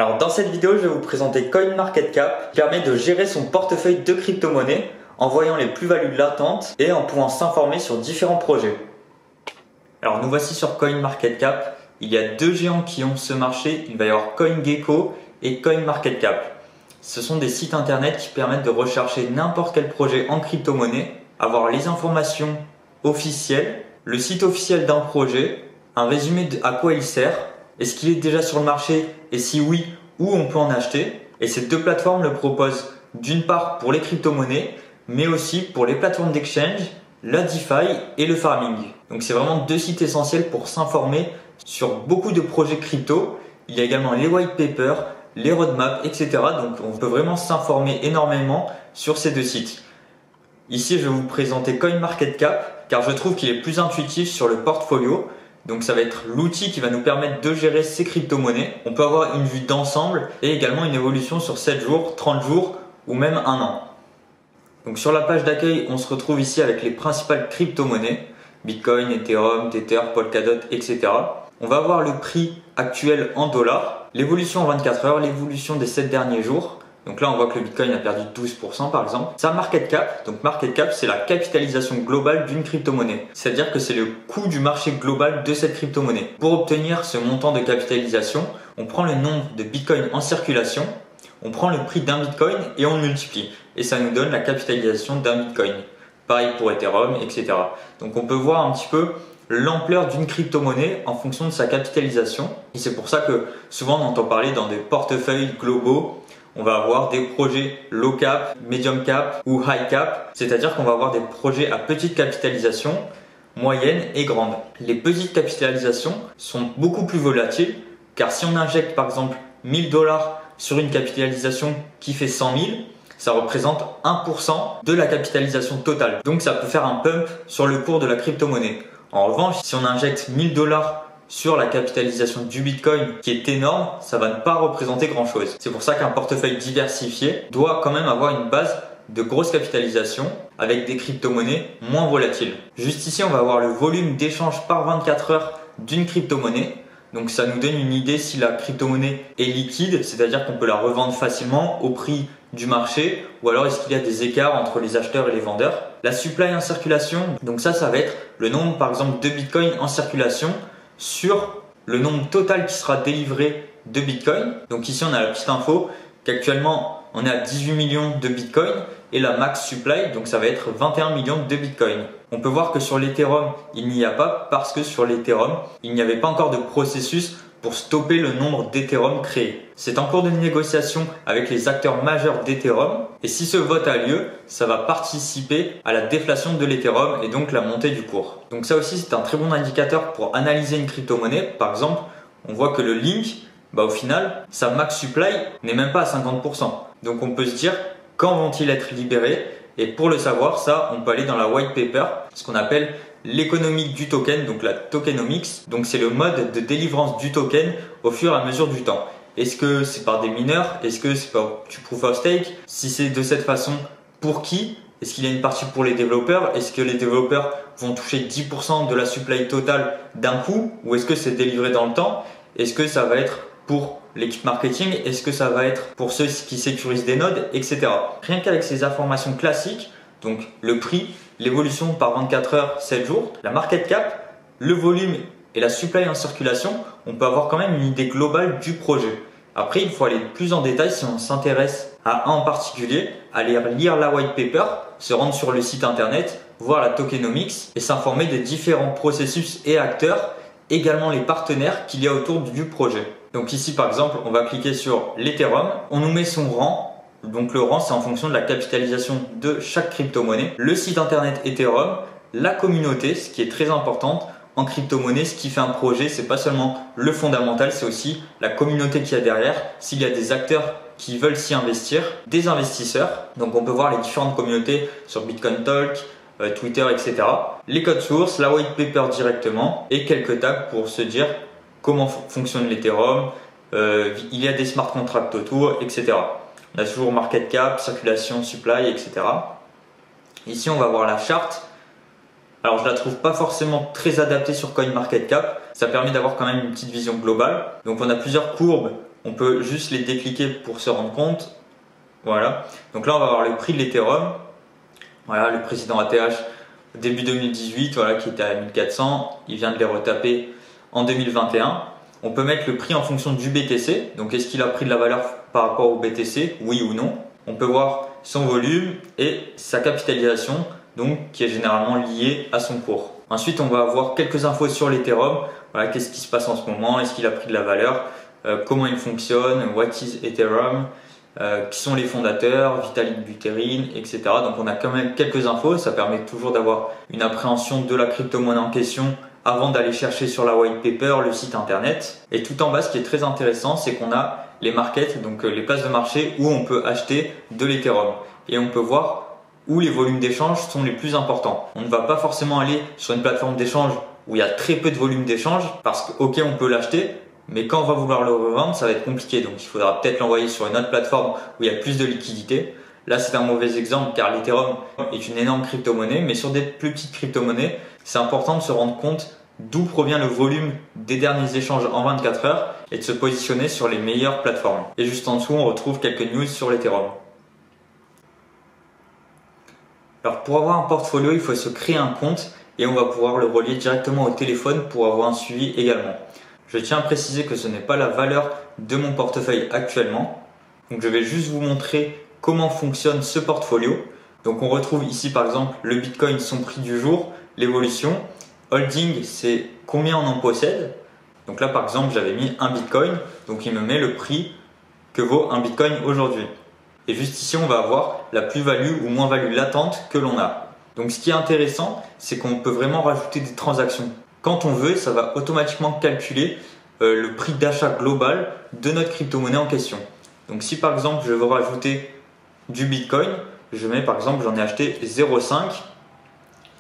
Alors dans cette vidéo, je vais vous présenter CoinMarketCap qui permet de gérer son portefeuille de crypto-monnaies en voyant les plus-values latentes et en pouvant s'informer sur différents projets. Alors nous voici sur CoinMarketCap. Il y a deux géants qui ont ce marché. Il va y avoir CoinGecko et CoinMarketCap. Ce sont des sites internet qui permettent de rechercher n'importe quel projet en crypto-monnaie, avoir les informations officielles, le site officiel d'un projet, un résumé de à quoi il sert, est-ce qu'il est déjà sur le marché et si oui, où on peut en acheter. Et ces deux plateformes le proposent d'une part pour les crypto-monnaies, mais aussi pour les plateformes d'exchange, la DeFi et le farming. Donc c'est vraiment deux sites essentiels pour s'informer sur beaucoup de projets crypto. Il y a également les white papers, les roadmaps, etc. Donc on peut vraiment s'informer énormément sur ces deux sites. Ici, je vais vous présenter CoinMarketCap car je trouve qu'il est plus intuitif sur le portfolio. Donc ça va être l'outil qui va nous permettre de gérer ces crypto-monnaies. On peut avoir une vue d'ensemble et également une évolution sur 7 jours, 30 jours ou même un an. Donc sur la page d'accueil, on se retrouve ici avec les principales crypto-monnaies. Bitcoin, Ethereum, Tether, Polkadot, etc. On va avoir le prix actuel en dollars, l'évolution en 24 heures, l'évolution des 7 derniers jours. Donc là, on voit que le Bitcoin a perdu 12% par exemple. Sa market cap, donc market cap, c'est la capitalisation globale d'une crypto-monnaie. C'est-à-dire que c'est le coût du marché global de cette crypto-monnaie. Pour obtenir ce montant de capitalisation, on prend le nombre de Bitcoin en circulation, on prend le prix d'un Bitcoin et on le multiplie. Et ça nous donne la capitalisation d'un Bitcoin. Pareil pour Ethereum, etc. Donc on peut voir un petit peu l'ampleur d'une crypto-monnaie en fonction de sa capitalisation. Et c'est pour ça que souvent on entend parler dans des portefeuilles globaux. On va avoir des projets low cap, medium cap ou high cap. C'est-à-dire qu'on va avoir des projets à petite capitalisation, moyenne et grande. Les petites capitalisations sont beaucoup plus volatiles car si on injecte par exemple 1000 $ sur une capitalisation qui fait 100 000, ça représente 1% de la capitalisation totale. Donc ça peut faire un pump sur le cours de la crypto-monnaie. En revanche, si on injecte 1000 $ sur la capitalisation du Bitcoin qui est énorme, ça va ne pas représenter grand chose. C'est pour ça qu'un portefeuille diversifié doit quand même avoir une base de grosse capitalisation avec des crypto-monnaies moins volatiles. Juste ici, on va avoir le volume d'échange par 24 heures d'une crypto-monnaie. Donc ça nous donne une idée si la crypto-monnaie est liquide, c'est-à-dire qu'on peut la revendre facilement au prix du marché, ou alors est-ce qu'il y a des écarts entre les acheteurs et les vendeurs. La supply en circulation, donc ça va être le nombre par exemple de Bitcoin en circulation sur le nombre total qui sera délivré de Bitcoin. Donc ici on a la petite info qu'actuellement on est à 18 millions de Bitcoin et la max supply, donc ça va être 21 millions de Bitcoin. On peut voir que sur l'Ethereum il n'y a pas parce que sur l'Ethereum il n'y avait pas encore de processus pour stopper le nombre d'Ethereum créés. C'est en cours de négociation avec les acteurs majeurs d'Ethereum et si ce vote a lieu, ça va participer à la déflation de l'Ethereum et donc la montée du cours. Donc ça aussi c'est un très bon indicateur pour analyser une crypto-monnaie. Par exemple, on voit que le Link, au final, sa max supply n'est même pas à 50%. Donc on peut se dire quand vont-ils être libérés? Et pour le savoir, ça, on peut aller dans la white paper, ce qu'on appelle l'économique du token, donc la tokenomics. Donc c'est le mode de délivrance du token au fur et à mesure du temps. Est-ce que c'est par des mineurs? Est-ce que c'est par du proof of stake? Si c'est de cette façon, pour qui? Est-ce qu'il y a une partie pour les développeurs? Est-ce que les développeurs vont toucher 10% de la supply totale d'un coup? Ou est-ce que c'est délivré dans le temps? Est-ce que ça va être pour l'équipe marketing? Est-ce que ça va être pour ceux qui sécurisent des nodes, etc. Rien qu'avec ces informations classiques, donc le prix, l'évolution par 24 heures, 7 jours, la market cap, le volume et la supply en circulation, on peut avoir quand même une idée globale du projet. Après, il faut aller plus en détail si on s'intéresse à un en particulier, aller lire la white paper, se rendre sur le site internet, voir la tokenomics et s'informer des différents processus et acteurs, également les partenaires qu'il y a autour du projet. Donc ici par exemple, on va cliquer sur l'Ethereum, on nous met son rang. Donc le rang c'est en fonction de la capitalisation de chaque crypto-monnaie, le site internet Ethereum, la communauté, ce qui est très important en crypto-monnaie. Ce qui fait un projet, c'est pas seulement le fondamental, c'est aussi la communauté qu'il y a derrière, s'il y a des acteurs qui veulent s'y investir, des investisseurs. Donc on peut voir les différentes communautés sur Bitcoin Talk, Twitter, etc. Les codes sources, la white paper directement et quelques tags pour se dire comment fonctionne l'Ethereum, il y a des smart contracts autour, etc. On a toujours market cap, circulation, supply, etc. Ici, on va voir la charte. Alors, je la trouve pas forcément très adaptée sur CoinMarketCap. Ça permet d'avoir quand même une petite vision globale. Donc, on a plusieurs courbes On peut juste les décliquer pour se rendre compte. Voilà. Donc là, on va avoir le prix de l'Ethereum. Voilà, le président ATH début 2018, voilà, qui était à 1400. Il vient de les retaper en 2021. On peut mettre le prix en fonction du BTC. Donc, est-ce qu'il a pris de la valeur par rapport au BTC, oui ou non. On peut voir son volume et sa capitalisation, donc qui est généralement liée à son cours. Ensuite, on va avoir quelques infos sur l'Ethereum. Voilà, qu'est-ce qui se passe en ce moment, est-ce qu'il a pris de la valeur, comment il fonctionne, what is Ethereum, qui sont les fondateurs, Vitalik Buterin, etc. Donc on a quand même quelques infos, ça permet toujours d'avoir une appréhension de la crypto-monnaie en question avant d'aller chercher sur la white paper, le site internet. Et tout en bas, ce qui est très intéressant, c'est qu'on a les markets, donc les places de marché où on peut acheter de l'Ethereum. Et on peut voir où les volumes d'échange sont les plus importants. On ne va pas forcément aller sur une plateforme d'échange où il y a très peu de volume d'échange parce que ok, on peut l'acheter, mais quand on va vouloir le revendre, ça va être compliqué. Donc il faudra peut-être l'envoyer sur une autre plateforme où il y a plus de liquidité. Là, c'est un mauvais exemple car l'Ethereum est une énorme crypto-monnaie, mais sur des plus petites crypto-monnaies, c'est important de se rendre compte d'où provient le volume des derniers échanges en 24 heures et de se positionner sur les meilleures plateformes. Et juste en dessous, on retrouve quelques news sur l'Ethereum. Alors pour avoir un portfolio, il faut se créer un compte et on va pouvoir le relier directement au téléphone pour avoir un suivi également. Je tiens à préciser que ce n'est pas la valeur de mon portefeuille actuellement. Donc je vais juste vous montrer comment fonctionne ce portfolio. Donc on retrouve ici par exemple le Bitcoin, son prix du jour, l'évolution. Holding, c'est combien on en possède. Donc là par exemple j'avais mis un Bitcoin, donc il me met le prix que vaut un Bitcoin aujourd'hui. Et juste ici on va avoir la plus-value ou moins-value latente que l'on a. Donc ce qui est intéressant, c'est qu'on peut vraiment rajouter des transactions. Quand on veut, ça va automatiquement calculer le prix d'achat global de notre crypto-monnaie en question. Donc si par exemple je veux rajouter du Bitcoin, je mets par exemple j'en ai acheté 0,5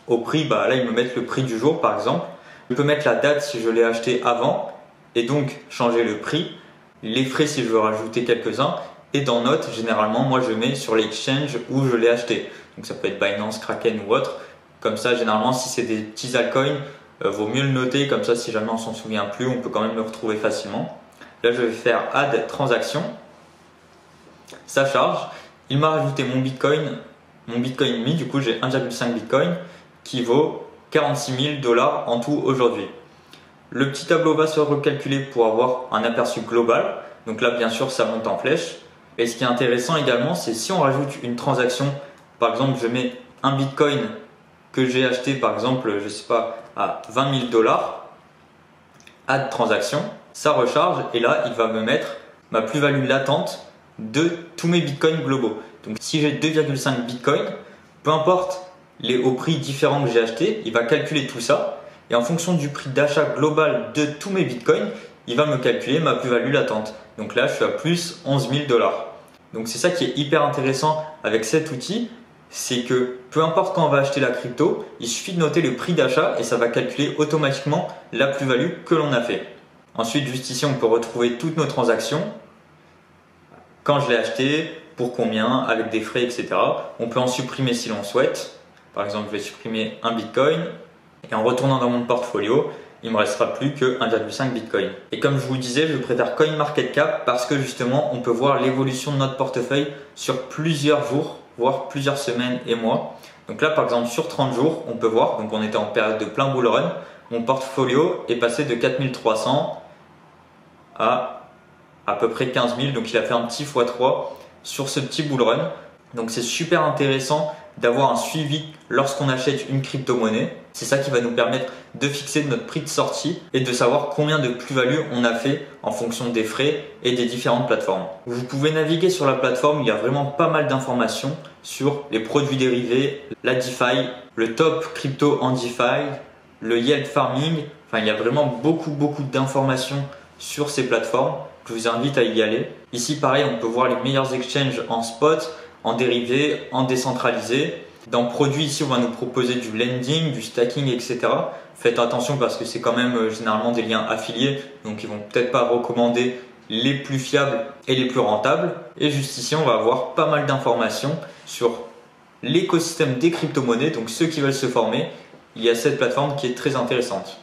au prix, là ils me mettent le prix du jour par exemple. Je peux mettre la date si je l'ai acheté avant et donc changer le prix, les frais si je veux rajouter quelques-uns et dans notes généralement moi je mets sur l'exchange où je l'ai acheté. Donc ça peut être Binance, Kraken ou autre. Comme ça généralement si c'est des petits altcoins, vaut mieux le noter, comme ça si jamais on s'en souvient plus, on peut quand même le retrouver facilement. Là je vais faire add transaction, ça charge, il m'a rajouté mon Bitcoin mis, du coup j'ai 1,5 Bitcoin qui vaut 46 000 $ en tout aujourd'hui. Le petit tableau va se recalculer pour avoir un aperçu global, donc là bien sûr ça monte en flèche. Et ce qui est intéressant également, c'est si on rajoute une transaction, par exemple je mets un Bitcoin que j'ai acheté par exemple, je sais pas, à 20 000 $, add transaction, ça recharge et là il va me mettre ma plus-value latente de tous mes bitcoins globaux. Donc si j'ai 2,5 bitcoins, peu importe les hauts prix différents que j'ai achetés, il va calculer tout ça et en fonction du prix d'achat global de tous mes bitcoins, il va me calculer ma plus-value latente. Donc là je suis à plus 11 000 $. Donc c'est ça qui est hyper intéressant avec cet outil, c'est que peu importe quand on va acheter la crypto, il suffit de noter le prix d'achat et ça va calculer automatiquement la plus-value que l'on a fait. Ensuite, juste ici, on peut retrouver toutes nos transactions. Quand je l'ai acheté, pour combien, avec des frais, etc. On peut en supprimer si l'on souhaite. Par exemple, je vais supprimer un Bitcoin et en retournant dans mon portfolio, il ne me restera plus que 1,5 Bitcoin. Et comme je vous disais, je préfère CoinMarketCap parce que justement, on peut voir l'évolution de notre portefeuille sur plusieurs jours, voire plusieurs semaines et mois. Donc là par exemple sur 30 jours on peut voir, donc on était en période de plein bull run, mon portfolio est passé de 4300 à peu près 15 000, donc il a fait un petit x3 sur ce petit bull run. Donc c'est super intéressant d'avoir un suivi lorsqu'on achète une crypto-monnaie. C'est ça qui va nous permettre de fixer notre prix de sortie et de savoir combien de plus-value on a fait en fonction des frais et des différentes plateformes. Vous pouvez naviguer sur la plateforme, il y a vraiment pas mal d'informations sur les produits dérivés, la DeFi, le top crypto en DeFi, le yield farming. Enfin, il y a vraiment beaucoup d'informations sur ces plateformes. Je vous invite à y aller. Ici, pareil, on peut voir les meilleurs exchanges en spot, en dérivé, en décentralisé. Dans produits, ici, on va nous proposer du lending, du stacking, etc. Faites attention parce que c'est quand même généralement des liens affiliés, donc ils vont peut-être pas recommander les plus fiables et les plus rentables. Et juste ici, on va avoir pas mal d'informations sur l'écosystème des crypto-monnaies, donc ceux qui veulent se former. Il y a cette plateforme qui est très intéressante.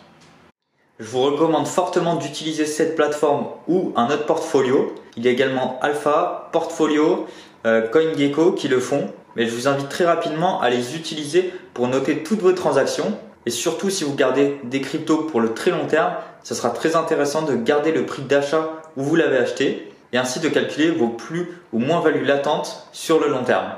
Je vous recommande fortement d'utiliser cette plateforme ou un autre portfolio. Il y a également Alpha, Portfolio, CoinGecko qui le font. Mais je vous invite très rapidement à les utiliser pour noter toutes vos transactions. Et surtout, si vous gardez des cryptos pour le très long terme, ce sera très intéressant de garder le prix d'achat où vous l'avez acheté et ainsi de calculer vos plus ou moins values latentes sur le long terme.